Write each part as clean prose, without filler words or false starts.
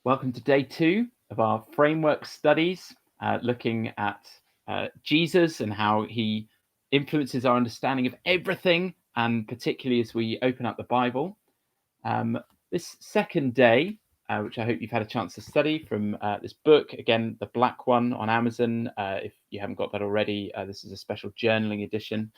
Welcome to day 2 of our framework studies, looking at Jesus and how he influences our understanding of everything, and particularly as we open up the Bible. This second day, which I hope you've had a chance to study from this book, again, the black one on Amazon. If you haven't got that already, this is a special journaling edition.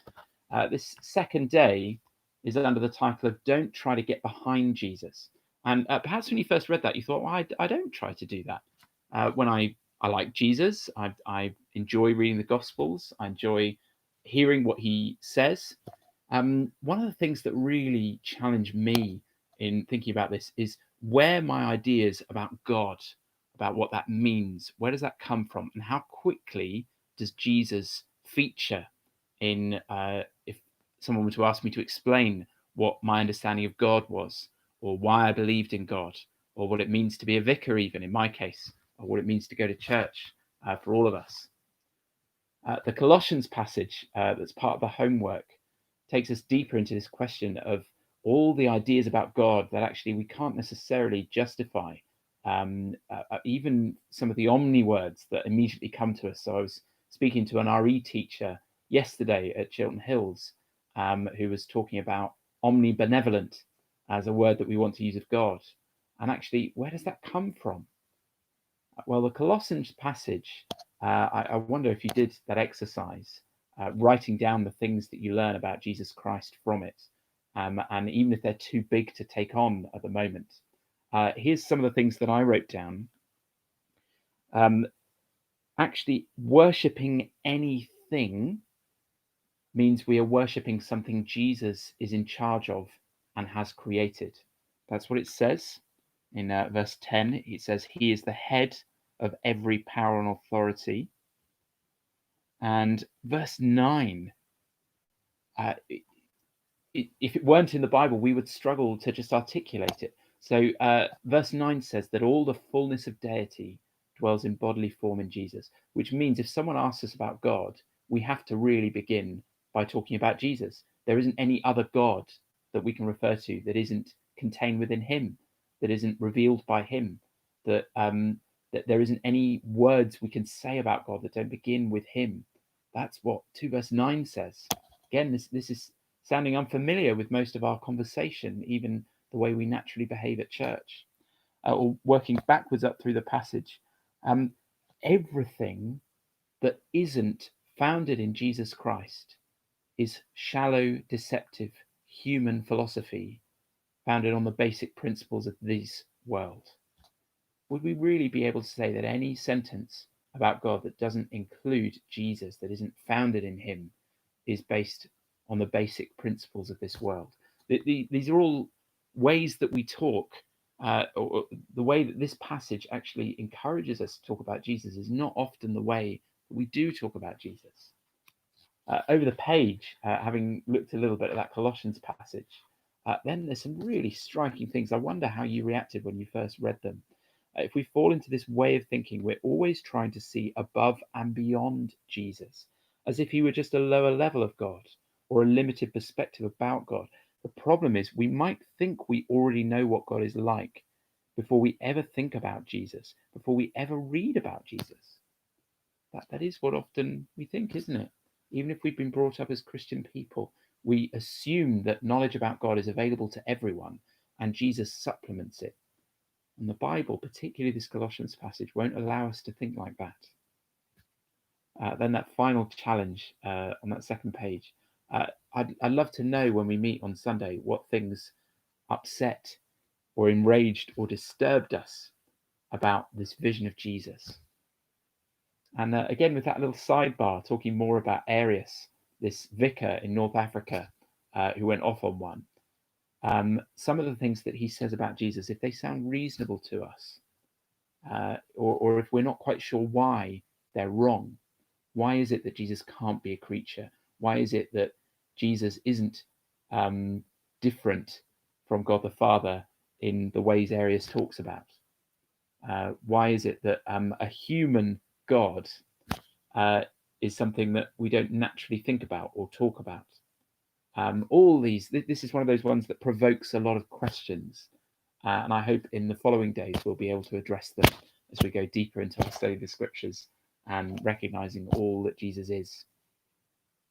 This second day is under the title of Don't Try to Get Behind Jesus. And perhaps when you first read that, you thought, well, I don't try to do that. When I like Jesus, I enjoy reading the Gospels. I enjoy hearing what he says. One of the things that really challenged me in thinking about this is where my ideas about God, about what that means, where does that come from? And how quickly does Jesus feature in, if someone were to ask me to explain what my understanding of God was, or why I believed in God, or what it means to be a vicar, even in my case, or what it means to go to church for all of us. The Colossians passage that's part of the homework takes us deeper into this question of all the ideas about God that actually we can't necessarily justify. Even some of the omni words that immediately come to us. So I was speaking to an RE teacher yesterday at Chiltern Hills who was talking about omnibenevolent as a word that we want to use of God. And actually, where does that come from? Well, the Colossians passage, I wonder if you did that exercise, writing down the things that you learn about Jesus Christ from it. And even if they're too big to take on at the moment, here's some of the things that I wrote down. Actually, worshipping anything means we are worshipping something Jesus is in charge of and has created. That's what it says in verse 10. It says, he is the head of every power and authority. And verse 9, if it weren't in the Bible, we would struggle to just articulate it. So verse 9 says that all the fullness of deity dwells in bodily form in Jesus, which means if someone asks us about God, we have to really begin by talking about Jesus. There isn't any other God that we can refer to that isn't contained within him, that isn't revealed by him, that there isn't any words we can say about God that don't begin with him. That's what 2 verse 9 says. Again, this is sounding unfamiliar with most of our conversation, even the way we naturally behave at church, or working backwards up through the passage. Everything that isn't founded in Jesus Christ is shallow, deceptive, human philosophy founded on the basic principles of this world. Would we really be able to say that any sentence about God that doesn't include Jesus, that isn't founded in him, is based on the basic principles of this world? These are all ways that we talk, or the way that this passage actually encourages us to talk about Jesus is not often the way that we do talk about Jesus. Over the page, having looked a little bit at that Colossians passage, then there's some really striking things. I wonder how you reacted when you first read them. If we fall into this way of thinking, we're always trying to see above and beyond Jesus, as if he were just a lower level of God or a limited perspective about God. The problem is we might think we already know what God is like before we ever think about Jesus, before we ever read about Jesus. That is what often we think, isn't it? Even if we've been brought up as Christian people, we assume that knowledge about God is available to everyone and Jesus supplements it. And the Bible, particularly this Colossians passage, won't allow us to think like that. Then that final challenge on that second page. I'd love to know when we meet on Sunday what things upset or enraged or disturbed us about this vision of Jesus. And again, with that little sidebar, talking more about Arius, this vicar in North Africa who went off on one. Some of the things that he says about Jesus, if they sound reasonable to us, or if we're not quite sure why they're wrong, why is it that Jesus can't be a creature? Why is it that Jesus isn't different from God the Father in the ways Arius talks about? Why is it that a human God is something that we don't naturally think about or talk about? All these, this is one of those ones that provokes a lot of questions. And I hope in the following days we'll be able to address them as we go deeper into our study of the scriptures and recognizing all that Jesus is.